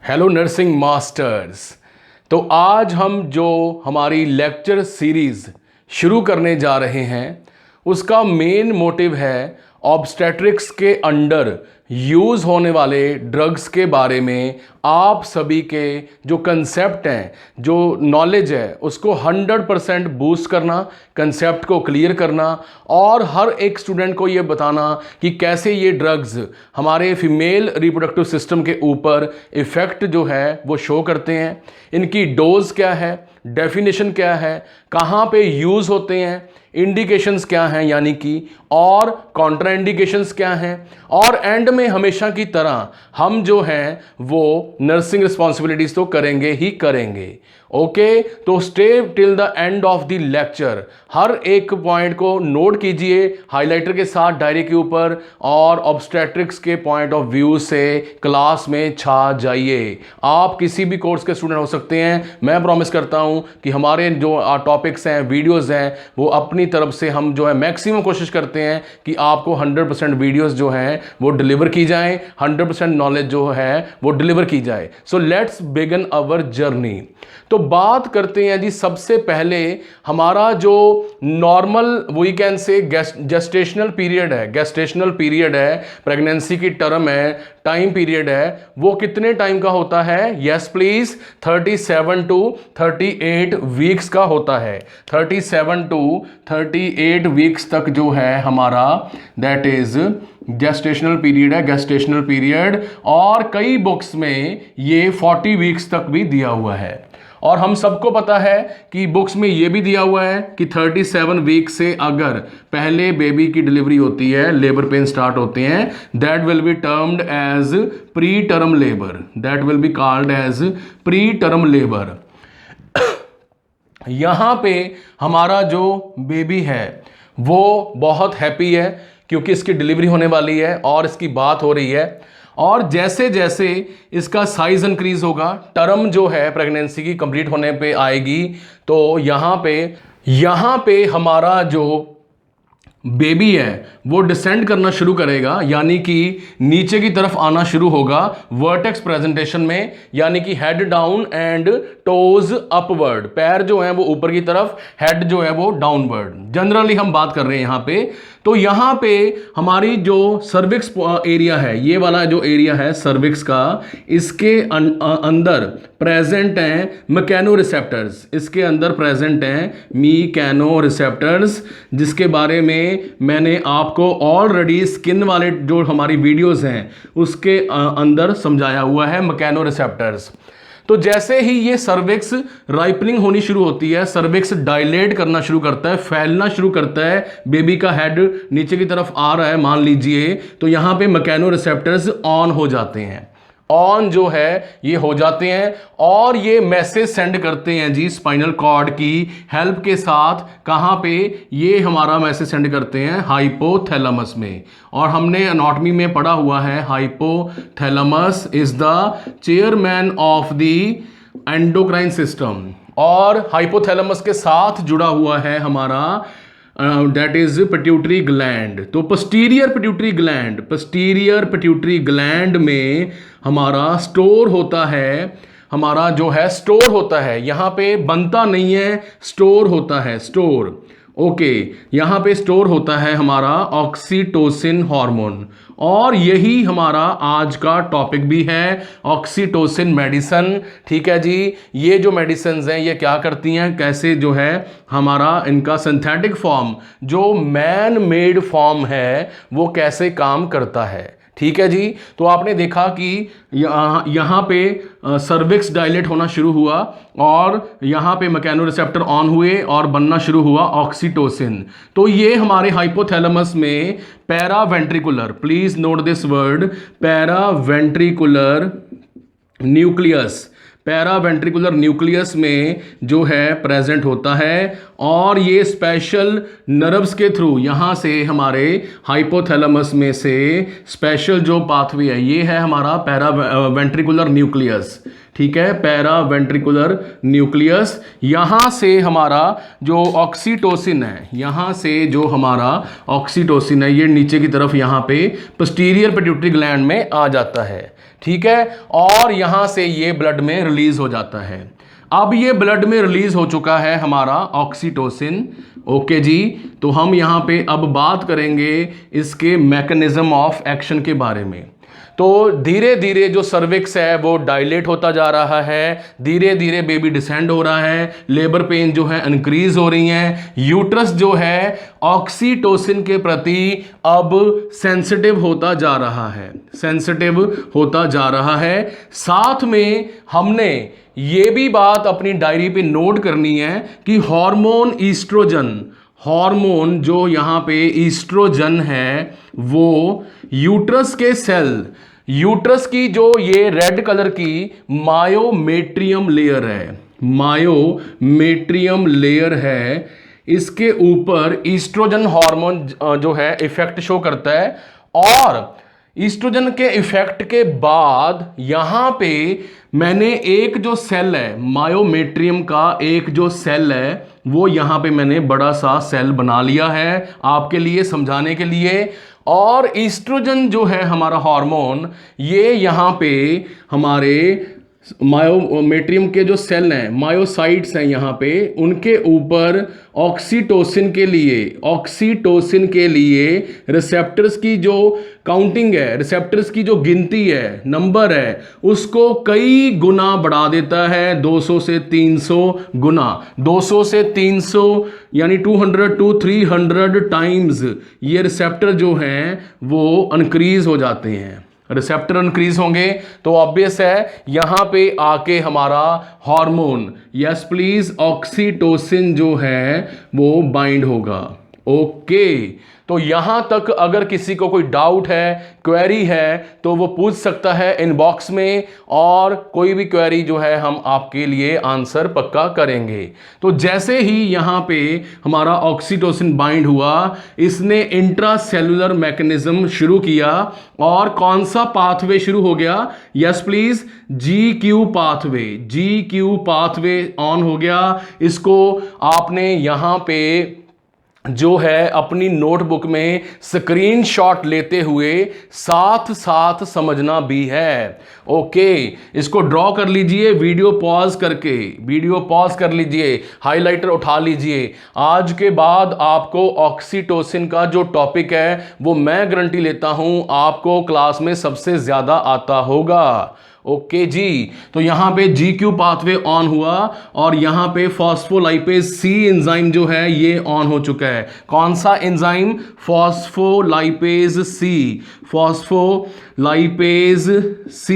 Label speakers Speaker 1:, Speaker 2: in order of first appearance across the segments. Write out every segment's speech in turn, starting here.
Speaker 1: Hello nursing masters. तो आज हम जो हमारी लेक्चर सीरीज़ शुरू करने जा रहे हैं उसका मेन मोटिव है ऑब्स्टेट्रिक्स के अंडर यूज़ होने वाले ड्रग्स के बारे में आप सभी के जो कंसेप्ट हैं, जो नॉलेज है, उसको 100% बूस्ट करना, कंसेप्ट को क्लियर करना और हर एक स्टूडेंट को ये बताना कि कैसे ये ड्रग्स हमारे फीमेल रिप्रोडक्टिव सिस्टम के ऊपर इफ़ेक्ट जो है वो शो करते हैं, इनकी डोज क्या है, डेफिनेशन क्या है, कहाँ पे यूज़ होते हैं, इंडिकेशंस क्या हैं यानी कि, और कॉन्ट्रा इंडिकेशंस क्या हैं, और एंड में हमेशा की तरह हम जो हैं वो नर्सिंग रिस्पॉन्सिबिलिटीज तो करेंगे ही करेंगे। ओके, तो stay till the end of the lecture. हर एक पॉइंट को नोट कीजिए हाइलाइटर के साथ डायरी के ऊपर और ऑब्स्टेट्रिक्स के पॉइंट ऑफ व्यू से क्लास में छा जाइए। आप किसी भी कोर्स के स्टूडेंट हो सकते हैं। मैं प्रॉमिस करता हूं कि हमारे जो टॉपिक्स हैं, वीडियोस हैं, वो अपनी तरफ से हम जो है मैक्सिमम कोशिश करते हैं कि आपको 100% वीडियोस जो हैं वो डिलीवर की जाएं, 100% नॉलेज जो है वो डिलीवर की जाए। So let's begin our journey. तो बात करते हैं जी, सबसे पहले हमारा जो normal we can say gestational period है, प्रेगनेंसी की टर्म है, टाइम पीरियड है, वो कितने टाइम का होता है? यस प्लीज, 37 टू 38 वीक्स का होता है। 37 टू 38 वीक्स तक जो है हमारा दैट इज गेस्टेशनल पीरियड और कई बुक्स में ये 40 वीक्स तक भी दिया हुआ है। और हम सबको पता है कि बुक्स में ये भी दिया हुआ है कि 37 वीक से अगर पहले बेबी की डिलीवरी होती है, लेबर पेन स्टार्ट होते हैं, that will be termed as pre term labour, that will be called as pre term labour. यहां पे हमारा जो बेबी है वो बहुत हैप्पी है क्योंकि इसकी डिलीवरी होने वाली है और इसकी बात हो रही है। और जैसे जैसे इसका साइज इंक्रीज होगा, टर्म जो है प्रेगनेंसी की कंप्लीट होने पे आएगी, तो यहाँ पे हमारा जो बेबी है वो डिसेंड करना शुरू करेगा, यानी कि नीचे की तरफ आना शुरू होगा वर्टेक्स प्रेजेंटेशन में, यानी कि head down and toes upward. पैर जो है वो ऊपर की तरफ, हेड जो है वो डाउनवर्ड। जनरली हम बात कर रहे हैं यहाँ पे। तो यहाँ पे हमारी जो सर्विक्स एरिया है, ये वाला जो एरिया है सर्विक्स का, इसके अंदर प्रेजेंट हैं मैकेनो रिसेप्टर्स, इसके अंदर प्रेजेंट हैं मैकेनो रिसेप्टर्स, जिसके बारे में मैंने आपको ऑलरेडी स्किन वाले जो हमारी वीडियोस हैं उसके अंदर समझाया हुआ है मैकेनो रिसेप्टर्स। तो जैसे ही ये सर्विक्स राइपनिंग होनी शुरू होती है, सर्विक्स डायलेट करना शुरू करता है, फैलना शुरू करता है, बेबी का हेड नीचे की तरफ आ रहा है मान लीजिए, तो यहां पे मैकेनो रिसेप्टर्स ऑन हो जाते हैं, ऑन जो है ये हो जाते हैं और ये मैसेज सेंड करते हैं जी स्पाइनल कॉर्ड की हेल्प के साथ। कहाँ पे ये हमारा मैसेज सेंड करते हैं? हाइपोथैलेमस में। और हमने एनाटॉमी में पढ़ा हुआ है hypothalamus is the chairman of the endocrine system, और हाइपोथैलेमस के साथ जुड़ा हुआ है हमारा दैट इज पिट्यूटरी ग्लैंड। तो पोस्टीरियर पिट्यूटरी ग्लैंड में हमारा स्टोर होता है, हमारा जो है स्टोर होता है, यहाँ पे बनता नहीं है, स्टोर होता है, स्टोर। ओके, यहाँ पे स्टोर होता है हमारा ऑक्सीटोसिन हार्मोन, और यही हमारा आज का टॉपिक भी है, ऑक्सीटोसिन मेडिसिन। ठीक है जी, ये जो मेडिसिन हैं ये क्या करती हैं, कैसे जो है हमारा इनका सिंथेटिक फॉर्म जो मैन मेड फॉर्म है वो कैसे काम करता है। ठीक है जी, तो आपने देखा कि यहाँ पे सर्विक्स डायलेट होना शुरू हुआ और यहाँ पे मैकेनो रिसेप्टर ऑन हुए और बनना शुरू हुआ ऑक्सीटोसिन। तो ये हमारे हाइपोथैलेमस में paraventricular, please note this word, paraventricular nucleus में जो है प्रेजेंट होता है, और ये स्पेशल नर्व्स के थ्रू यहाँ से हमारे हाइपोथैलेमस में से स्पेशल जो पाथवे है ये है हमारा पैरावेंट्रिकुलर न्यूक्लियस। ठीक है, पैरा वेंट्रिकुलर न्यूक्लियस। यहां से हमारा जो ऑक्सीटोसिन है, यहां से जो हमारा ऑक्सीटोसिन है ये नीचे की तरफ यहां पे पोस्टीरियर पिट्यूटरी ग्लैंड में आ जाता है, ठीक है, और यहां से ये ब्लड में रिलीज हो जाता है। अब ये ब्लड में रिलीज हो चुका है हमारा ऑक्सीटोसिन। ओके जी, तो हम यहां पे अब बात करेंगे इसके मैकेनिज्म ऑफ एक्शन के बारे में। तो धीरे धीरे जो सर्विक्स है वो डायलेट होता जा रहा है, धीरे धीरे बेबी डिसेंड हो रहा है, लेबर पेन जो है इंक्रीज हो रही हैं, यूट्रस जो है ऑक्सीटोसिन के प्रति अब सेंसिटिव होता जा रहा है, सेंसिटिव होता जा रहा है। साथ में हमने ये भी बात अपनी डायरी पे नोट करनी है कि हार्मोन ईस्ट्रोजन, हार्मोन जो यहाँ पे ईस्ट्रोजन है वो यूट्रस के सेल, यूट्रस की जो ये रेड कलर की मायोमेट्रियम लेयर है, मायोमेट्रियम लेयर है, इसके ऊपर ईस्ट्रोजन हार्मोन जो है इफेक्ट शो करता है। और ईस्ट्रोजन के इफेक्ट के बाद यहां पे मैंने एक जो सेल है मायोमेट्रियम का, एक जो सेल है वो यहां पे मैंने बड़ा सा सेल बना लिया है आपके लिए समझाने के लिए। और ईस्ट्रोजन जो है हमारा हार्मोन, ये यहां पे हमारे मायोमेट्रियम के जो सेल हैं, मायोसाइट्स हैं यहाँ पे, उनके ऊपर ऑक्सीटोसिन के लिए, ऑक्सीटोसिन के लिए रिसेप्टर्स की जो काउंटिंग है, रिसेप्टर्स की जो गिनती है, नंबर है, उसको कई गुना बढ़ा देता है, 200 से 300 गुना, 200 से 300 यानी 200 to 300 टाइम्स ये रिसेप्टर जो हैं वो इंक्रीज हो जाते हैं। रिसेप्टर इंक्रीज होंगे तो ऑब्वियस है यहां पे आके हमारा हार्मोन, यस प्लीज, ऑक्सीटोसिन जो है वो बाइंड होगा। ओके, तो यहां तक अगर किसी को कोई डाउट है, क्वेरी है, तो वो पूछ सकता है इनबॉक्स में, और कोई भी क्वेरी जो है हम आपके लिए आंसर पक्का करेंगे। तो जैसे ही यहां पे हमारा ऑक्सीटोसिन बाइंड हुआ, इसने इंट्रासेलुलर मैकेनिज्म शुरू किया, और कौन सा पाथवे शुरू हो गया, yes please, GQ pathway, GQ pathway on हो गया। इसको आपने यहां पे जो है अपनी नोटबुक में स्क्रीनशॉट लेते हुए साथ साथ समझना भी है। ओके, इसको ड्रॉ कर लीजिए, वीडियो पॉज करके, वीडियो पॉज कर लीजिए, हाइलाइटर उठा लीजिए। आज के बाद आपको ऑक्सीटोसिन का जो टॉपिक है वो मैं गारंटी लेता हूं आपको क्लास में सबसे ज्यादा आता होगा। ओके जी, तो यहां पे GQ पाथवे ऑन हुआ, और यहां पे फॉस्फोलाइपेज C एंजाइम जो है ये ऑन हो चुका है। कौन सा enzyme, phospholipase C, phospholipase C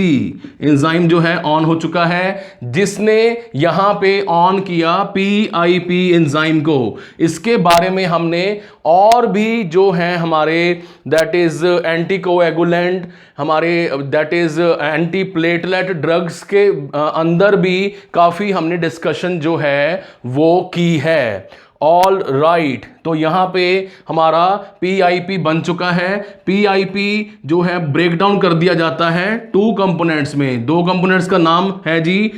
Speaker 1: enzyme जो है ऑन हो चुका है, जिसने यहां पे ऑन किया PIP एंजाइम को। इसके बारे में हमने और भी जो है हमारे दैट इज एंटीकोएगुलेंट, हमारे that is anti platelet drugs के अंदर भी काफी हमने डिस्कशन जो है वो की है। ऑल राइट, तो यहां पे हमारा PIP बन चुका है। PIP जो है ब्रेक डाउन कर दिया जाता है 2 कंपोनेंट्स में। 2 कंपोनेंट्स का नाम है जी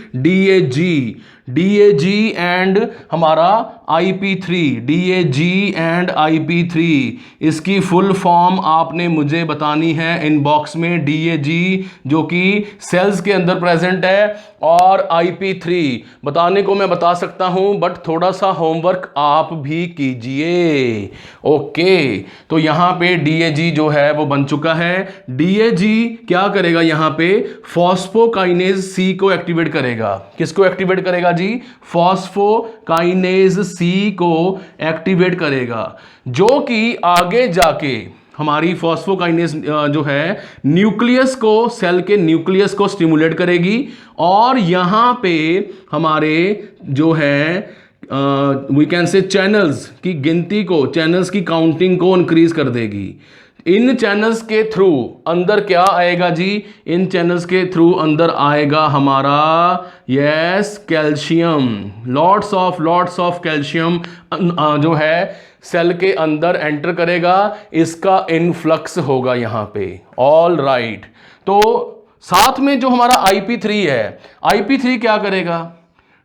Speaker 1: DAG एंड हमारा IP3, DAG एंड IP3। इसकी फुल फॉर्म आपने मुझे बतानी है इनबॉक्स में। DAG जो कि सेल्स के अंदर प्रेजेंट है, और IP3 बताने को मैं बता सकता हूं, बट थोड़ा सा होमवर्क आप भी कीजिए। ओके, तो यहां पे DAG जो है वो बन चुका है। DAG क्या करेगा, यहां पे फॉस्फोकाइनेज C को एक्टिवेट करेगा। किसको एक्टिवेट करेगा जी, फॉस्फोकाइनेज C को एक्टिवेट करेगा, जो कि आगे जाके हमारी फॉस्फोकाइनेज जो है न्यूक्लियस को, सेल के न्यूक्लियस को स्टिमुलेट करेगी, और यहां पे हमारे जो है वी कैन से चैनल्स की गिनती को, चैनल्स की काउंटिंग को इंक्रीज कर देगी। इन चैनल्स के थ्रू अंदर क्या आएगा जी, इन चैनल्स के थ्रू अंदर आएगा हमारा yes calcium, lots of calcium जो है सेल के अंदर एंटर करेगा, इसका इनफ्लक्स होगा यहां पे। ऑल राइट, तो साथ में जो हमारा IP3 है, IP3 क्या करेगा?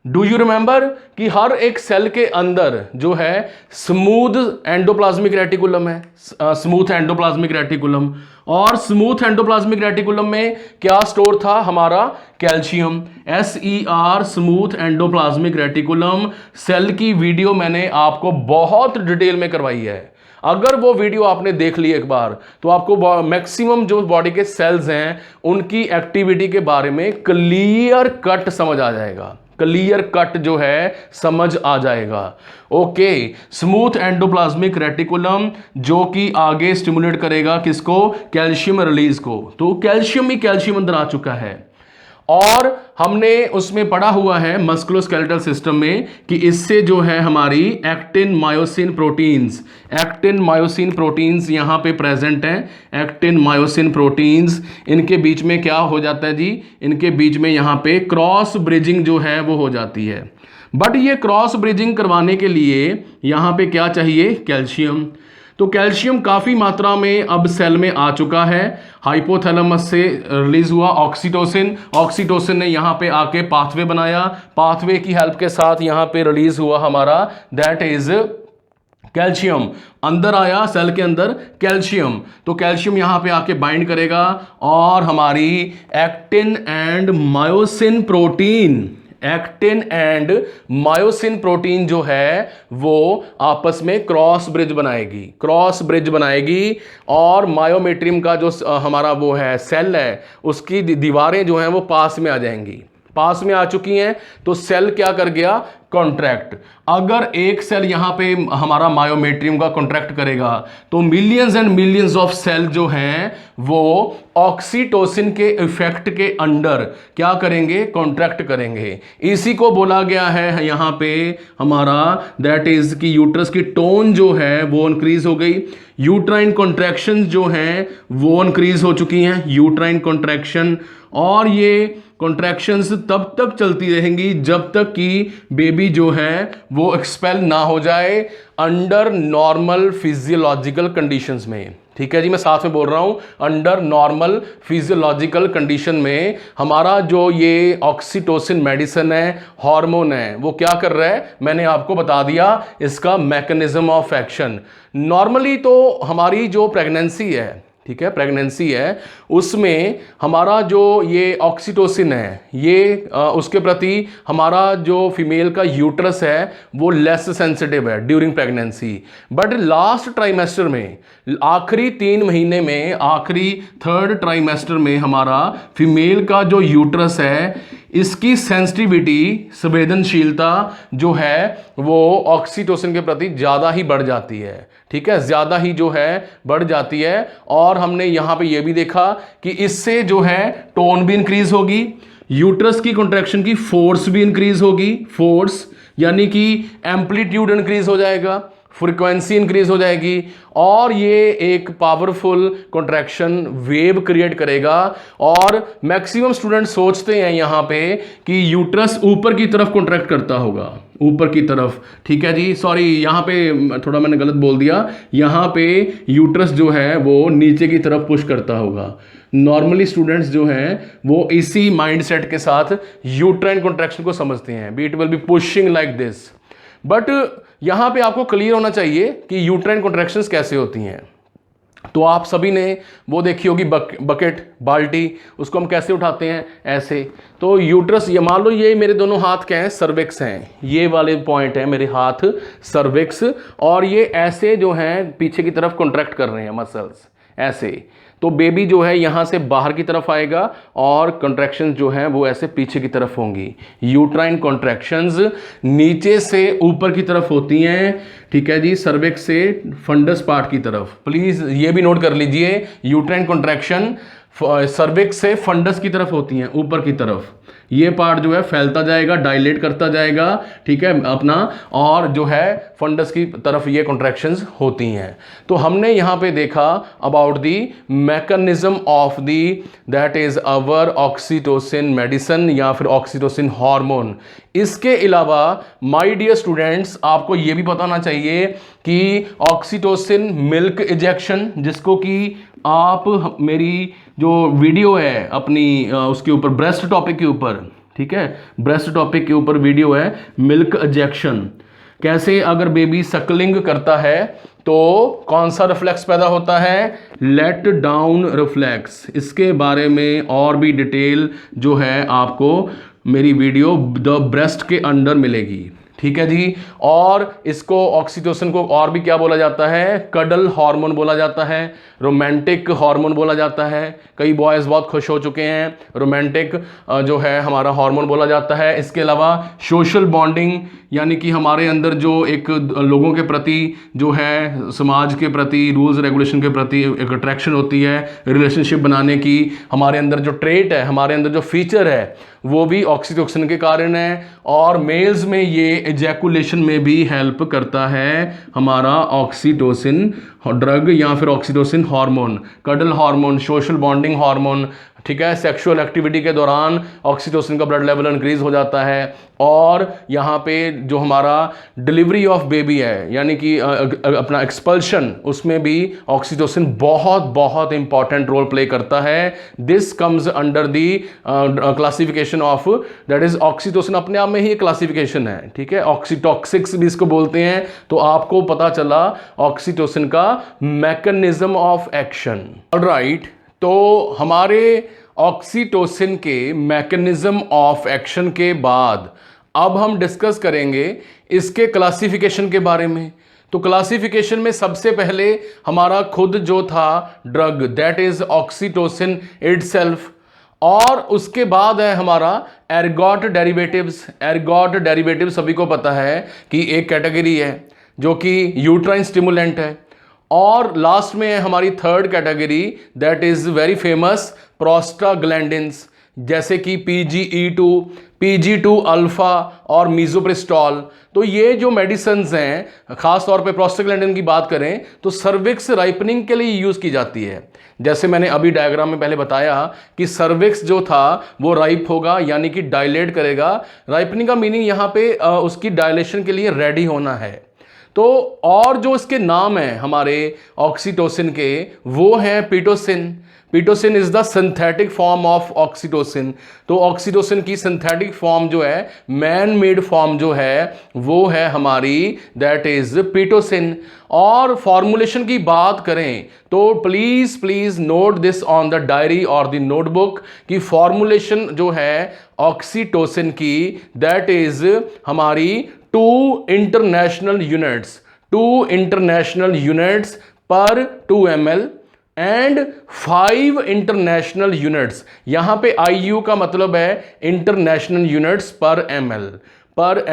Speaker 1: डू यू रिमेंबर कि हर एक सेल के अंदर जो है स्मूथ एंडोप्लाज्मिक रेटिकुलम है, स्मूथ एंडोप्लाज्मिक रेटिकुलम, और स्मूथ एंडोप्लाज्मिक रेटिकुलम में क्या स्टोर था? हमारा calcium, SER, smooth endoplasmic reticulum. Cell की वीडियो मैंने आपको बहुत डिटेल में करवाई है, अगर वो वीडियो आपने देख ली एक बार तो आपको मैक्सिमम जो बॉडी के सेल्स हैं उनकी एक्टिविटी के बारे में क्लियर कट समझ आ जाएगा, क्लियर कट जो है समझ आ जाएगा। ओके, स्मूथ एंडोप्लाज्मिक रेटिकुलम जो कि आगे स्टिमुलेट करेगा किसको? कैल्शियम रिलीज को। तो कैल्शियम ही कैल्शियम अंदर आ चुका है, और हमने उसमें पढ़ा हुआ है मस्कुलोस्केलेटल सिस्टम में कि इससे जो है हमारी actin myosin proteins, actin myosin proteins यहां पे प्रेजेंट हैं। एक्टिन मायोसिन प्रोटीन्स, इनके बीच में क्या हो जाता है जी? इनके बीच में यहां पे क्रॉस ब्रिजिंग जो है वो हो जाती है। बट ये क्रॉस ब्रिजिंग करवाने के लिए यहां पे क्या चाहिए? कैल्शियम। तो कैल्शियम काफ़ी मात्रा में अब सेल में आ चुका है। हाइपोथैलेमस से रिलीज हुआ ऑक्सीटोसिन, ऑक्सीटोसिन ने यहाँ पे आके पाथवे बनाया, पाथवे की हेल्प के साथ यहाँ पे रिलीज हुआ हमारा दैट इज कैल्शियम। अंदर आया सेल के अंदर कैल्शियम, तो कैल्शियम यहाँ पे आके बाइंड करेगा और हमारी actin and myosin protein, actin and myosin protein जो है वो आपस में क्रॉस ब्रिज बनाएगी, क्रॉस ब्रिज बनाएगी, और मायोमेट्रियम का जो हमारा वो है सेल है उसकी दीवारें जो हैं वो पास में आ जाएंगी, पास में आ चुकी हैं। तो सेल क्या कर गया? कॉन्ट्रैक्ट। अगर एक सेल यहां पे हमारा मायोमेट्रियम का कॉन्ट्रैक्ट करेगा तो millions and millions of cell जो हैं वो ऑक्सीटोसिन के इफेक्ट के अंडर क्या करेंगे? कॉन्ट्रैक्ट करेंगे। इसी को बोला गया है यहां पे हमारा दैट इज कि यूट्रस की टोन जो है वो इंक्रीज हो गई, यूट्राइन कॉन्ट्रैक्शन जो हैं वो इंक्रीज हो चुकी हैं, यूट्राइन कॉन्ट्रैक्शन, और ये कॉन्ट्रैक्शंस तब तक चलती रहेंगी जब तक कि बेबी जो है वो एक्सपेल ना हो जाए अंडर नॉर्मल फिजियोलॉजिकल कंडीशंस में। ठीक है जी, मैं साथ में बोल रहा हूं, अंडर नॉर्मल फिजियोलॉजिकल कंडीशन में हमारा जो ये ऑक्सीटोसिन मेडिसिन है, हार्मोन है, वो क्या कर रहा है? मैंने आपको बता दिया इसका मैकेनिज्म ऑफ एक्शन। नॉर्मली तो हमारी जो प्रेगनेंसी है, ठीक है, प्रेगनेंसी है, उसमें हमारा जो ये ऑक्सीटोसिन है ये उसके प्रति हमारा जो फीमेल का यूट्रस है वो लेस सेंसिटिव है during pregnancy. But last trimester में, आखिरी 3 महीने में, आखिरी 3rd ट्राइमेस्टर में हमारा फीमेल का जो यूट्रस है इसकी सेंसिटिविटी, संवेदनशीलता जो है वो ऑक्सीटोसिन के प्रति ज़्यादा ही बढ़ जाती है। ठीक है, ज़्यादा ही जो है बढ़ जाती है। और हमने यहाँ पे ये भी देखा कि इससे जो है टोन भी इंक्रीज होगी, यूट्रस की कॉन्ट्रैक्शन की फोर्स भी इंक्रीज होगी, फोर्स यानी कि एम्पलीट्यूड इंक्रीज हो जाएगा, फ्रीक्वेंसी इंक्रीज हो जाएगी, और ये एक पावरफुल कॉन्ट्रैक्शन वेव क्रिएट करेगा। और मैक्सिमम स्टूडेंट सोचते हैं यहाँ पे कि यूट्रस ऊपर की तरफ कॉन्ट्रैक्ट करता होगा, ऊपर की तरफ। ठीक है जी, सॉरी यहाँ पे थोड़ा मैंने गलत बोल दिया, यहाँ पे यूट्रस जो है वो नीचे की तरफ पुश करता होगा। नॉर्मली स्टूडेंट्स जो हैं वो इसी माइंडसेट के साथ यूट्राइन कॉन्ट्रैक्शन को समझते हैं, B it will be pushing like this. But यहां पे आपको क्लियर होना चाहिए कि यूट्राइन कॉन्ट्रैक्शंस कैसे होती हैं। तो आप सभी ने वो देखी होगी बकेट, बाल्टी, उसको हम कैसे उठाते हैं? ऐसे। तो यूट्रस, ये मान लो ये मेरे दोनों हाथ क्या हैं? सर्विक्स हैं, ये वाले पॉइंट है मेरे हाथ सर्विक्स, और ये ऐसे जो हैं पीछे की तरफ कॉन्ट्रैक्ट कर रहे हैं मसल्स, ऐसे। तो बेबी जो है यहाँ से बाहर की तरफ आएगा और कॉन्ट्रैक्शंस जो हैं वो ऐसे पीछे की तरफ होंगी। यूट्राइन कॉन्ट्रैक्शंस नीचे से ऊपर की तरफ होती हैं, ठीक है जी, सर्विक्स से फंडस पार्ट की तरफ। प्लीज़ ये भी नोट कर लीजिए, यूट्राइन कॉन्ट्रैक्शन सर्विक्स से फंडस की तरफ होती हैं, ऊपर की तरफ। ये पार्ट जो है फैलता जाएगा, डायलेट करता जाएगा, ठीक है अपना, और जो है फंडस की तरफ ये कॉन्ट्रैक्शंस होती हैं। तो हमने यहाँ पे देखा about the mechanism of the that is our oxytocin medicine या फिर ऑक्सीटोसिन हार्मोन। इसके अलावा माय डियर स्टूडेंट्स, आपको ये भी पता होना चाहिए कि ऑक्सीटोसिन मिल्क इंजेक्शन, जिसको कि आप मेरी जो वीडियो है अपनी उसके ऊपर ब्रेस्ट टॉपिक के ऊपर, ठीक है, ब्रेस्ट टॉपिक के ऊपर वीडियो है मिल्क एजेक्शन, कैसे अगर बेबी सकलिंग करता है तो कौन सा रिफ्लेक्स पैदा होता है, लेट डाउन रिफ्लेक्स। इसके बारे में और भी डिटेल जो है आपको मेरी वीडियो द ब्रेस्ट के अंडर मिलेगी, ठीक है जी। और इसको ऑक्सीटोसिन को और भी क्या बोला जाता है, कडल हार्मोन बोला जाता है, रोमांटिक हार्मोन बोला जाता है। कई बॉयज़ बहुत खुश हो चुके हैं, रोमांटिक जो है हमारा हार्मोन बोला जाता है। इसके अलावा सोशल बॉन्डिंग, यानी कि हमारे अंदर जो एक लोगों के प्रति जो है, समाज के प्रति, रूल्स रेगुलेशन के प्रति एक अट्रैक्शन होती है, रिलेशनशिप बनाने की, हमारे अंदर जो ट्रेट है, हमारे अंदर जो फीचर है, वो भी ऑक्सीटोसिन के कारण है। और मेल्स में ये एजैकुलेशन में भी हेल्प करता है हमारा ऑक्सीटोसिन ड्रग या फिर oxytocin hormone, cuddle hormone, social bonding hormone, ठीक है। सेक्सुअल एक्टिविटी के दौरान ऑक्सीटोसिन का ब्लड लेवल इंक्रीज हो जाता है। और यहाँ पे जो हमारा डिलीवरी ऑफ बेबी है, यानी कि अपना एक्सपल्शन, उसमें भी ऑक्सीटोसिन बहुत बहुत इंपॉर्टेंट रोल प्ले करता है। This comes under the classification of, that is oxytocin अपने आप में ही एक क्लासिफिकेशन है, ठीक है। ऑक्सीटॉक्सिक्स भी इसको बोलते हैं। तो आपको पता चला ऑक्सीटोसिन का मैकेनिज्म ऑफ एक्शन। ऑलराइट, तो हमारे ऑक्सीटोसिन के मैकेनिज्म ऑफ एक्शन के बाद अब हम डिस्कस करेंगे इसके क्लासिफिकेशन के बारे में। तो क्लासिफिकेशन में सबसे पहले हमारा खुद जो था drug, that is oxytocin itself, और उसके बाद है हमारा एर्गोट डेरिवेटिव्स। एर्गोट डेरिवेटिव सभी को पता है कि एक कैटेगरी है जो कि यूट्राइन स्टिमुलेंट है। और लास्ट में है हमारी third category, that is very famous prostaglandins, जैसे कि PGE2, PG2 अल्फा और मीजोप्रिस्टॉल। तो ये जो मेडिसिन्स हैं, खास तौर पे प्रोस्टाग्लैंडिन की बात करें तो सर्विक्स राइपनिंग के लिए यूज़ की जाती है। जैसे मैंने अभी डायग्राम में पहले बताया कि सर्विक्स जो था वो राइप होगा, यानी कि डायलेट करेगा। राइपनिंग का मीनिंग यहाँ पे उसकी डायलेशन के लिए रेडी होना है। तो और जो इसके नाम हैं हमारे ऑक्सीटोसिन के, वो हैं Pitocin. Pitocin is the synthetic form of oxytocin. तो ऑक्सीटोसिन की सिंथेटिक फॉर्म जो है, मैन मेड फॉर्म जो है, वो है हमारी दैट इज पिटोसिन। और फॉर्मूलेशन की बात करें तो please note this on the diary और द नोटबुक कि फॉर्मूलेशन जो है ऑक्सीटोसिन की, दैट इज हमारी 2 इंटरनेशनल यूनिट्स पर 2 ml एंड 5 इंटरनेशनल यूनिट्स। यहां पे IU का मतलब है इंटरनेशनल यूनिट्स पर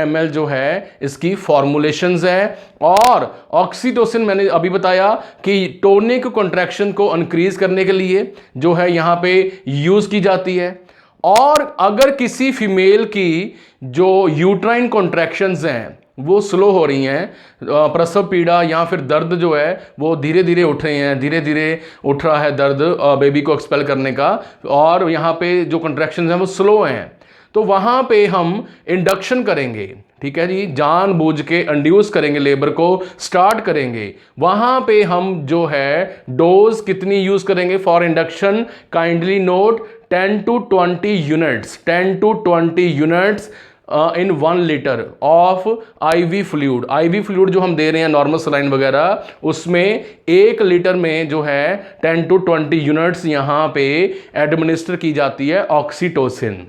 Speaker 1: ml जो है इसकी फॉर्मूलेशंस है। और ऑक्सीटोसिन मैंने अभी बताया कि टोनिक कॉन्ट्रैक्शन को इंक्रीज करने के लिए जो है यहां पे यूज की जाती है। और अगर किसी फीमेल की जो यूट्राइन कॉन्ट्रैक्शंस हैं वो स्लो हो रही हैं, प्रसव पीड़ा या फिर दर्द जो है वो धीरे धीरे उठ रहे हैं, धीरे धीरे उठ रहा है दर्द बेबी को एक्सपेल करने का, और यहाँ पे जो कॉन्ट्रैक्शंस हैं वो स्लो हैं, तो वहाँ पे हम इंडक्शन करेंगे, ठीक है जी, जानबूझ के इंड्यूस करेंगे, लेबर को स्टार्ट करेंगे। वहाँ पे हम जो है डोज कितनी यूज़ करेंगे for induction, kindly note 10 to 20 units in 1 litre of IV fluid. IV fluid जो हम दे रहे हैं नॉर्मल सलाइन वगैरह, उसमें 1 लीटर में जो है 10 to 20 यूनिट्स यहाँ पे एडमिनिस्टर की जाती है ऑक्सीटोसिन।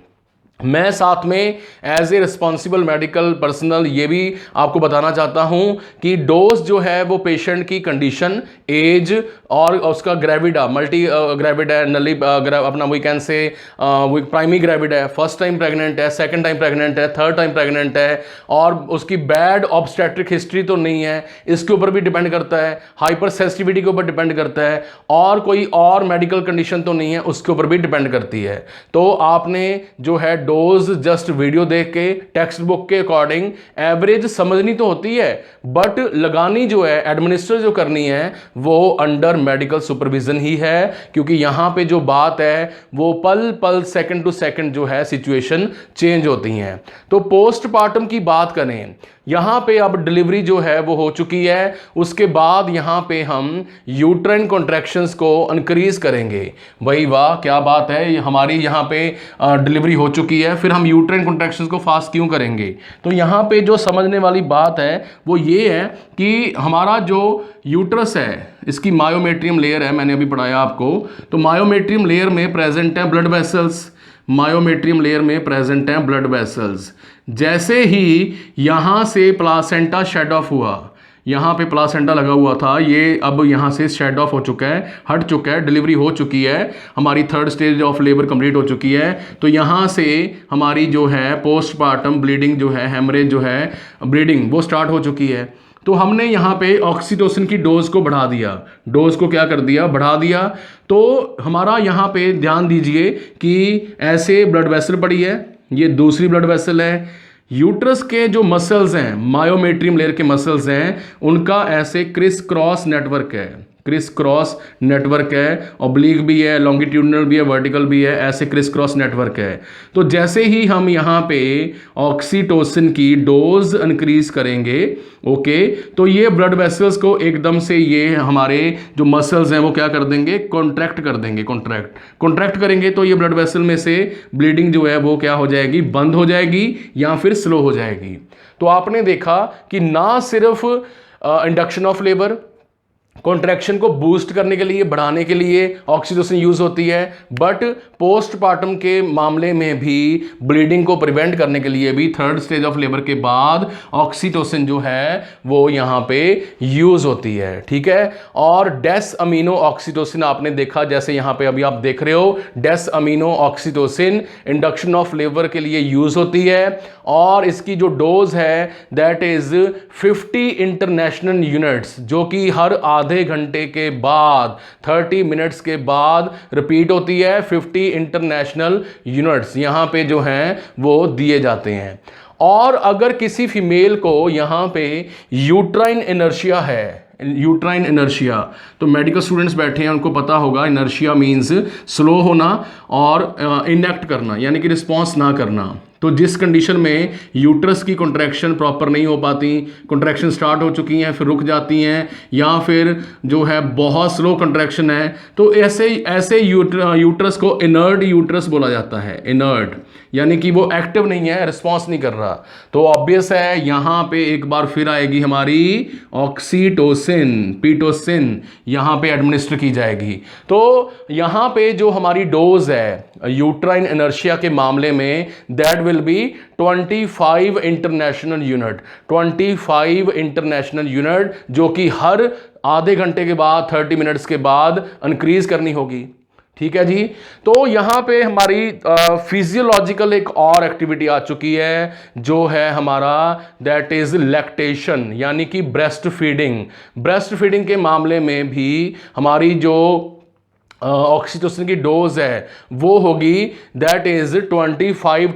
Speaker 1: मैं साथ में as a responsible medical personal ये भी आपको बताना चाहता हूं कि डोज जो है वो पेशेंट की कंडीशन, एज और उसका ग्रेविडा, मल्टी ग्रेविड है, नली अपना we can say primary gravid है, फर्स्ट टाइम प्रेग्नेंट है, सेकंड टाइम प्रेग्नेंट है, थर्ड टाइम प्रेग्नेंट है, और उसकी बैड ऑब्स्टेट्रिक हिस्ट्री तो नहीं है, इसके ऊपर भी डिपेंड करता है, हाइपर सेंसिटिविटी के ऊपर डिपेंड करता है, और कोई और मेडिकल कंडीशन तो नहीं है उसके ऊपर भी डिपेंड करती है। तो आपने जो है डोज जस्ट वीडियो देख के टेक्स्ट बुक के अकॉर्डिंग एवरेज समझनी तो होती है, बट लगानी जो है, एडमिनिस्टर जो करनी है वो अंडर मेडिकल सुपरविजन ही है, क्योंकि यहां पे जो बात है वो पल पल सेकंड टू सेकंड जो है सिचुएशन चेंज होती हैं। तो पोस्टमार्टम की बात करें, यहां पे अब डिलीवरी जो है वो हो चुकी है, उसके बाद यहां पे हम यूट्राइन कॉन्ट्रैक्शंस को इंक्रीज करेंगे। भाई वाह, क्या बात है, हमारी यहां पे डिलीवरी हो चुकी है, फिर हम यूट्राइन कॉन्ट्रैक्शंस को फास्ट क्यों करेंगे? तो यहां पे जो समझने वाली बात है वो ये है कि हमारा जो यूट्रस है, इसकी मायोमेट्रियम लेयर है, मैंने अभी पढ़ाया आपको। तो मायोमेट्रियम लेयर में प्रेजेंट है ब्लड वेसल्स, मायोमेट्रियम लेयर में प्रेजेंट हैं ब्लड वेसल्स। जैसे ही यहां से प्लासेंटा शेड ऑफ हुआ, यहां पे प्लासेंटा लगा हुआ था, ये अब यहां से शेड ऑफ हो चुका है, हट चुका है, डिलीवरी हो चुकी है, हमारी third stage of labour complete हो चुकी है। तो यहां से हमारी जो है पोस्टमार्टम ब्लीडिंग जो है, हेमरेज जो है, ब्लीडिंग वो स्टार्ट हो चुकी है। तो हमने यहाँ पे ऑक्सीटोसिन की डोज को बढ़ा दिया, डोज को क्या कर दिया, बढ़ा दिया। तो हमारा यहाँ पे ध्यान दीजिए कि ऐसे ब्लड वेसल पड़ी है, ये दूसरी ब्लड वेसल है। यूट्रस के जो मसल्स हैं, मायोमेट्रियम लेयर के मसल्स हैं, उनका ऐसे क्रिस क्रॉस नेटवर्क है, क्रिस क्रॉस नेटवर्क है, ऑब्लिक भी है, लॉन्गिट्यूडनल भी है, वर्टिकल भी है, ऐसे क्रिस क्रॉस नेटवर्क है। तो जैसे ही हम यहाँ पे ऑक्सीटोसिन की डोज इंक्रीज करेंगे, ओके, तो ये ब्लड वेसल्स को एकदम से ये हमारे जो मसल्स हैं वो क्या कर देंगे, कॉन्ट्रैक्ट कर देंगे, कॉन्ट्रैक्ट करेंगे। तो ये ब्लड वेसल में से ब्लीडिंग जो है वो क्या हो जाएगी, बंद हो जाएगी या फिर स्लो हो जाएगी। तो आपने देखा कि ना सिर्फ इंडक्शन ऑफ लेबर, कॉन्ट्रैक्शन को बूस्ट करने के लिए, बढ़ाने के लिए ऑक्सीटोसिन यूज होती है, बट पोस्टमार्टम के मामले में भी ब्लीडिंग को प्रिवेंट करने के लिए भी थर्ड स्टेज ऑफ लेबर के बाद ऑक्सीटोसिन जो है वो यहाँ पे यूज होती है, ठीक है। और डेस अमीनो ऑक्सीटोसिन आपने देखा, जैसे यहाँ पे अभी आप देख रहे हो, desamino oxytocin induction of labour के लिए यूज होती है, और इसकी जो डोज है दैट इज 50 इंटरनेशनल यूनिट्स, जो कि हर आधे घंटे के बाद 30 मिनट्स के बाद रिपीट होती है। 50 इंटरनेशनल यूनिट्स यहां पे जो हैं वो दिए जाते हैं। और अगर किसी फीमेल को यहां पे यूट्राइन इनर्शिया है, यूट्राइन इनर्शिया, तो मेडिकल स्टूडेंट्स बैठे हैं, उनको पता होगा इनर्शिया मींस स्लो होना और इनएक्ट करना, यानी कि रिस्पॉन्स ना करना। तो जिस कंडीशन में यूट्रस की कॉन्ट्रैक्शन प्रॉपर नहीं हो पाती, कॉन्ट्रैक्शन स्टार्ट हो चुकी हैं फिर रुक जाती हैं, या फिर जो है बहुत स्लो कॉन्ट्रैक्शन है, तो ऐसे यूट्रस को इनर्ट यूट्रस बोला जाता है। इनर्ट यानी कि वो एक्टिव नहीं है, रिस्पॉन्स नहीं कर रहा। तो ऑब्वियस है यहाँ पे एक बार फिर आएगी हमारी ऑक्सीटोसिन, पीटोसिन यहाँ पे एडमिनिस्टर की जाएगी। तो यहाँ पे जो हमारी डोज है यूट्राइन इनर्शिया के मामले में that will B 25 international unit, 25 international unit, जो कि हर आधे घंटे के बाद 30 मिनट्स के बाद इंक्रीज करनी होगी, ठीक है जी। तो यहां पे हमारी फिजियोलॉजिकल एक और एक्टिविटी आ चुकी है, जो है हमारा दैट इज लैक्टेशन, यानी कि ब्रेस्ट फीडिंग। ब्रेस्ट फीडिंग के मामले में भी हमारी जो ऑक्सीटोसिन की डोज है वो होगी that is 25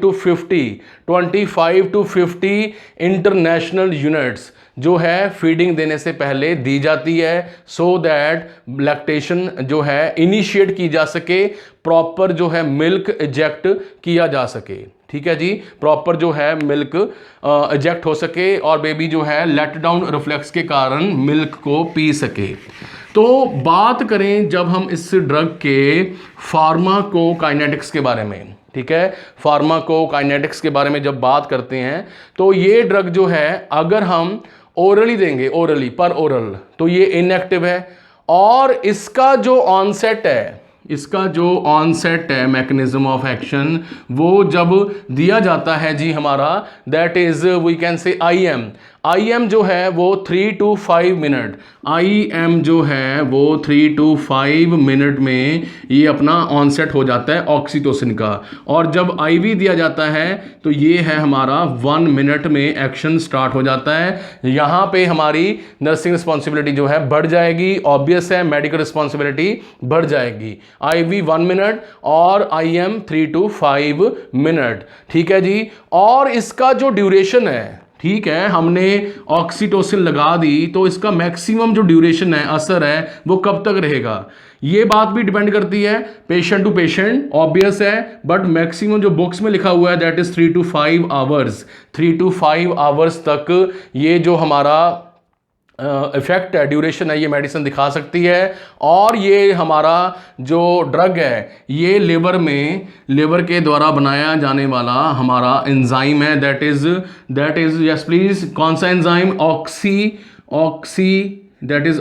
Speaker 1: to 50 international units, जो है फीडिंग देने से पहले दी जाती है, सो दैट लैक्टेशन जो है इनिशिएट की जा सके, प्रॉपर जो है मिल्क इजेक्ट किया जा सके, ठीक है जी, प्रॉपर जो है मिल्क इजेक्ट हो सके और बेबी जो है लेट डाउन रिफ्लेक्स के कारण मिल्क को पी सके। तो बात करें जब हम इस ड्रग के फार्माकोकाइनेटिक्स के बारे में, ठीक है, फार्माकोकाइनेटिक्स के बारे में जब बात करते हैं, तो ये ड्रग जो है अगर हम ओरली देंगे, ओरली पर ओरल, तो ये इनएक्टिव है। और इसका जो ऑनसेट है, मैकेनिज्म ऑफ एक्शन, वो जब दिया जाता है जी हमारा that is we can say IM जो है वो 3 to 5 मिनट, IM जो है वो 3 to 5 मिनट में ये अपना ऑनसेट हो जाता है ऑक्सीटोसिन का। और जब IV दिया जाता है तो ये है हमारा 1 मिनट में एक्शन स्टार्ट हो जाता है। यहाँ पे हमारी नर्सिंग रिस्पॉन्सिबिलिटी जो है बढ़ जाएगी, ऑब्वियस है, मेडिकल रिस्पॉन्सिबिलिटी बढ़ जाएगी। IV 1 मिनट और IM 3 to 5 मिनट, ठीक है जी। और इसका जो ड्यूरेशन है, ठीक है, हमने ऑक्सीटोसिन लगा दी तो इसका मैक्सिमम जो ड्यूरेशन है, असर है, वो कब तक रहेगा, ये बात भी डिपेंड करती है पेशेंट टू पेशेंट, ऑब्वियस है। बट मैक्सिमम जो बुक्स में लिखा हुआ है that is 3 to 5 hours, 3 to 5 hours तक ये जो हमारा इफेक्ट है, ड्यूरेशन है, ये मेडिसिन दिखा सकती है। और ये हमारा जो ड्रग है ये लिवर के द्वारा बनाया जाने वाला हमारा एंजाइम है, दैट इज यस प्लीज, कौन सा एंजाइम, दैट इज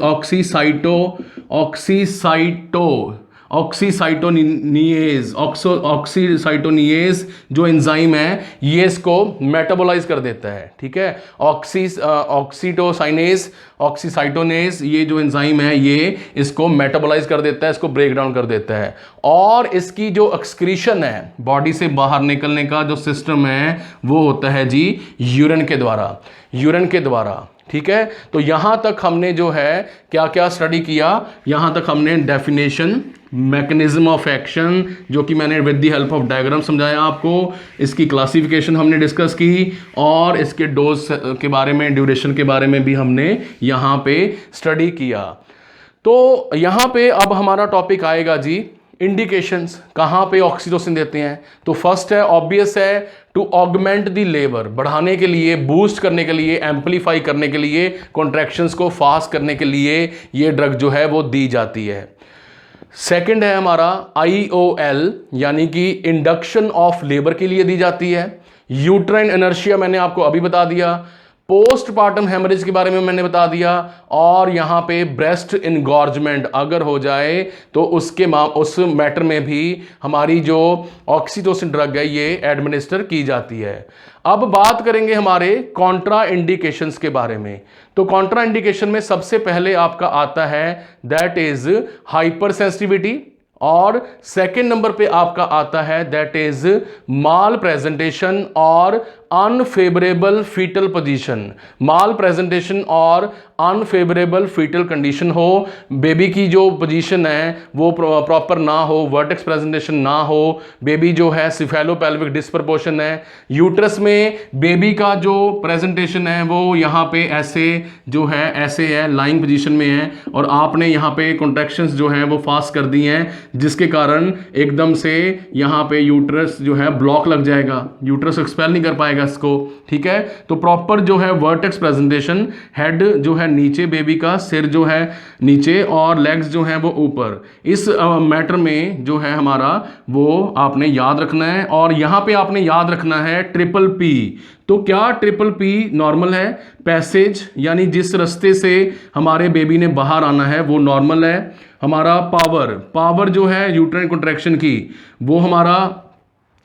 Speaker 1: ऑक्सीसाइटोनियेज जो एंजाइम है ये इसको मेटाबोलाइज कर देता है, ठीक है। ऑक्सीसाइटोनेज ये जो एंजाइम है ये इसको मेटाबोलाइज कर देता है, इसको ब्रेक डाउन कर देता है। और इसकी जो एक्सक्रीशन है, बॉडी से बाहर निकलने का जो सिस्टम है वो होता है जी यूरिन के द्वारा, ठीक है। तो यहां तक हमने जो है क्या क्या स्टडी किया, यहां तक हमने डेफिनेशन, मैकेनिज्म ऑफ एक्शन जो कि मैंने with the help of diagram समझाया आपको, इसकी क्लासिफिकेशन हमने डिस्कस की, और इसके डोज के बारे में, ड्यूरेशन के बारे में भी हमने यहां पे स्टडी किया। तो यहां पे अब हमारा टॉपिक आएगा जी इंडिकेशंस, कहाँ पे ऑक्सीटोसिन देते हैं। तो फर्स्ट है, ऑब्वियस है, टू ऑगमेंट द लेबर, बढ़ाने के लिए, बूस्ट करने के लिए, एम्पलीफाई करने के लिए, कॉन्ट्रैक्शंस को फास्ट करने के लिए ये ड्रग जो है वो दी जाती है। सेकंड है हमारा IOL, यानी कि इंडक्शन ऑफ लेबर के लिए दी जाती है। यूट्राइन इनर्शिया मैंने आपको अभी बता दिया, पोस्टपार्टम हेमरेज के बारे में मैंने बता दिया, और यहाँ पे ब्रेस्ट इनगॉर्जमेंट अगर हो जाए तो उस मैटर में भी हमारी जो ऑक्सीटोसिन ड्रग है ये एडमिनिस्टर की जाती है। अब बात करेंगे हमारे कॉन्ट्रा इंडिकेशंस के बारे में। तो कॉन्ट्रा इंडिकेशन में सबसे पहले आपका आता है दैट इज हाइपर सेंसिटिविटी, और सेकेंड नंबर पे आपका आता है दैट इज माल प्रेजेंटेशन और अनफेवरेबल फीटल पोजीशन, माल प्रेजेंटेशन और अनफेवरेबल फीटल कंडीशन हो, बेबी की जो पोजीशन है वो प्रॉपर ना हो, वर्टेक्स प्रेजेंटेशन ना हो, बेबी जो है सिफेलोपेल्विक डिस्प्रपोर्शन है, यूट्रस में बेबी का जो प्रेजेंटेशन है वो यहाँ पे ऐसे जो है ऐसे है, लाइंग पोजीशन में है, और आपने यहाँ पे कॉन्ट्रैक्शंस जो है वो फास्ट कर दी हैं, जिसके कारण एकदम से यहाँ पे यूट्रस जो है ब्लॉक लग जाएगा, यूट्रस एक्सपेल नहीं कर पाएगा इसको, ठीक है। तो प्रॉपर जो है वर्टेक्स प्रेजेंटेशन, हेड जो है नीचे, बेबी का सिर जो है नीचे और लेग्स जो है वो ऊपर, इस मैटर में जो है हमारा वो आपने याद रखना है। और यहां पे आपने याद रखना है ट्रिपल P। तो क्या ट्रिपल P नॉर्मल है, पैसेज यानी जिस रास्ते से हमारे बेबी ने बाहर आना है वो नॉर्मल है। हमारा पावर जो है यूट्राइन कॉन्ट्रैक्शन की वो हमारा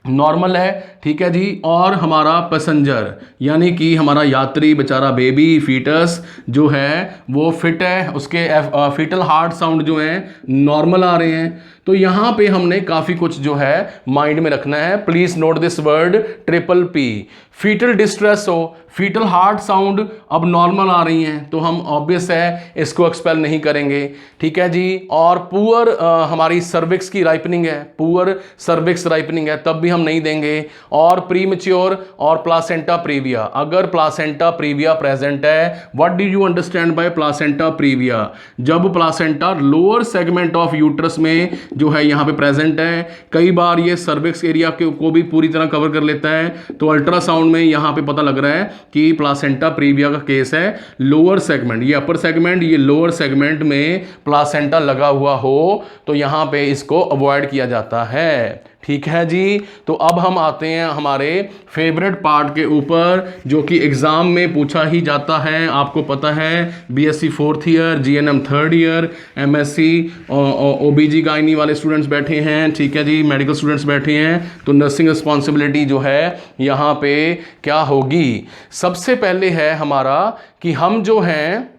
Speaker 1: नॉर्मल है, ठीक है जी। और हमारा पैसेंजर यानी कि हमारा यात्री बेचारा बेबी फीटस जो है वो फिट है, उसके फीटल हार्ट साउंड जो है नॉर्मल आ रहे हैं। तो यहाँ पे हमने काफ़ी कुछ जो है माइंड में रखना है। Please note this word triple P। Foetal distress हो, फीटल हार्ट साउंड अब नॉर्मल आ रही हैं तो हम ऑब्वियस है इसको एक्सपेल नहीं करेंगे, ठीक है जी। और पुअर हमारी सर्विक्स की राइपनिंग है, पुअर सर्विक्स राइपनिंग है तब भी हम नहीं देंगे। और प्रीमेच्योर और प्लासेंटा प्रीविया, अगर प्लासेंटा प्रीविया प्रेजेंट है, what do you understand by placenta previa, जब placenta lower segment of uterus में जो है यहाँ पे प्रेजेंट है, कई बार ये सर्विक्स एरिया को भी पूरी तरह कवर कर लेता है, तो अल्ट्रासाउंड में यहाँ पे पता लग रहा है कि प्लासेंटा प्रीविया का केस है। लोअर सेगमेंट, ये अपर सेगमेंट, ये लोअर सेगमेंट में प्लासेंटा लगा हुआ हो तो यहाँ पे इसको अवॉइड किया जाता है, ठीक है जी। तो अब हम आते हैं हमारे फेवरेट पार्ट के ऊपर जो कि एग्जाम में पूछा ही जाता है। आपको पता है BSc 4th year, GNM 3rd year, MSc OBGYN वाले स्टूडेंट्स बैठे हैं, ठीक है जी, मेडिकल स्टूडेंट्स बैठे हैं, तो नर्सिंग रिस्पॉन्सिबिलिटी जो है यहाँ पे क्या होगी? सबसे पहले है हमारा कि हम जो हैं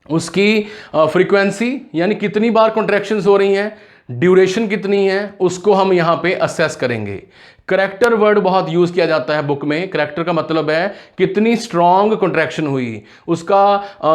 Speaker 1: उसकी फ्रीक्वेंसी यानी कितनी बार कॉन्ट्रैक्शंस हो रही हैं, ड्यूरेशन कितनी है, उसको हम यहाँ पे असेस करेंगे। करेक्टर वर्ड बहुत यूज किया जाता है बुक में। करेक्टर का मतलब है कितनी स्ट्रॉन्ग कॉन्ट्रैक्शन हुई, उसका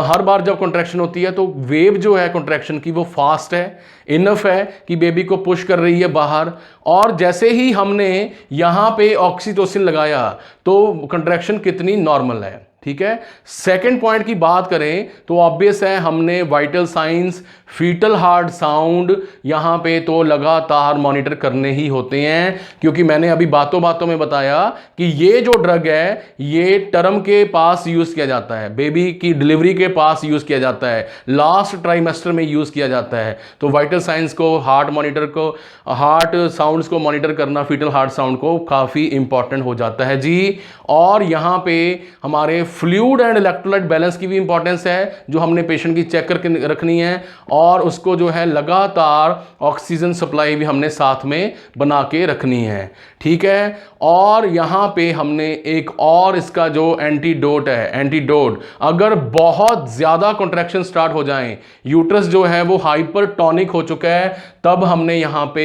Speaker 1: हर बार जब कॉन्ट्रैक्शन होती है तो वेव जो है कॉन्ट्रैक्शन की वो फास्ट है, इनफ है कि बेबी को पुश कर रही है बाहर। और जैसे ही हमने यहाँ पे ऑक्सीटोसिन लगाया तो कॉन्ट्रैक्शन कितनी नॉर्मल है, ठीक है। सेकंड पॉइंट की बात करें तो ऑब्वियस है, हमने vital signs, foetal heart sound यहां पे तो लगातार मॉनिटर करने ही होते हैं, क्योंकि मैंने अभी बातों बातों में बताया कि ये जो ड्रग है ये टर्म के पास यूज किया जाता है, बेबी की डिलीवरी के पास यूज किया जाता है, लास्ट ट्राइमेस्टर में यूज किया जाता है। तो वाइटल साइंस को, हार्ट मॉनिटर को, हार्ट साउंड्स को मॉनिटर करना, फीटल हार्ट साउंड को काफी इंपॉर्टेंट हो जाता है जी। और यहां पे हमारे फ्लूइड एंड इलेक्ट्रोलाइट बैलेंस की भी इंपॉर्टेंस है, जो हमने पेशेंट की चेक करके रखनी है, और उसको जो है लगातार ऑक्सीजन सप्लाई भी हमने साथ में बना के रखनी है, ठीक है। और यहां पे हमने एक और इसका जो एंटीडोट है, एंटीडोट अगर बहुत ज्यादा कॉन्ट्रैक्शन स्टार्ट हो जाएं, यूट्रस जो है वो हाइपरटोनिक हो चुका है, तब हमने यहां पे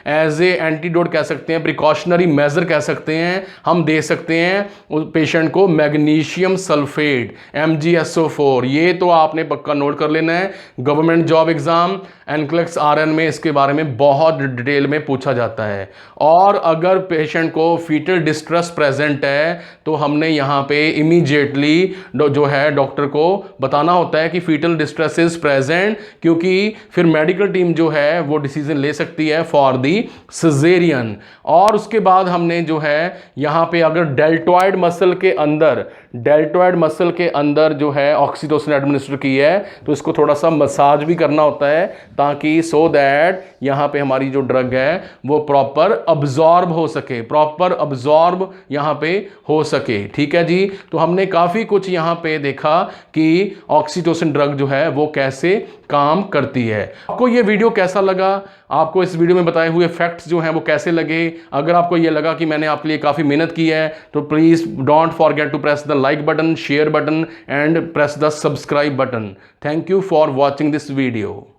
Speaker 1: एज ए एंटीडोट कह सकते हैं, प्रिकॉशनरी मेजर कह सकते हैं, हम दे सकते हैं उस पेशेंट को मैग्नीशियम सल्फेट MgSO4। ये तो आपने पक्का नोट कर लेना है, government job exam NCLEX RN में इसके बारे में बहुत डिटेल में पूछा जाता है। और अगर पेशेंट को फीटल डिस्ट्रेस प्रेजेंट है तो हमने यहाँ पे इमीडिएटली जो है डॉक्टर को बताना होता है कि फीटल डिस्ट्रेस इज प्रेजेंट, क्योंकि फिर मेडिकल टीम जो है वो डिसीजन ले सकती है फॉर दी सिजेरियन। और उसके बाद हमने जो है यहाँ पे अगर डेल्टॉइड मसल के अंदर जो है ऑक्सीटोसिन एडमिनिस्टर की है तो इसको थोड़ा सा मसाज भी करना होता है, ताकि सो दैट यहाँ पे हमारी जो ड्रग है वो प्रॉपर अब्जॉर्ब हो सके, प्रॉपर अब्जॉर्ब यहाँ पे हो सके, ठीक है जी। तो हमने काफी कुछ यहाँ पे देखा कि ऑक्सीटोसिन ड्रग जो है वो कैसे काम करती है। आपको ये वीडियो कैसा लगा? आपको इस वीडियो में बताए हुए फैक्ट्स जो हैं वो कैसे लगे? अगर आपको ये लगा कि मैंने आपके लिए काफी मेहनत की है तो please don't forget to press the like button, share button and press the subscribe button. Thank you for watching this video.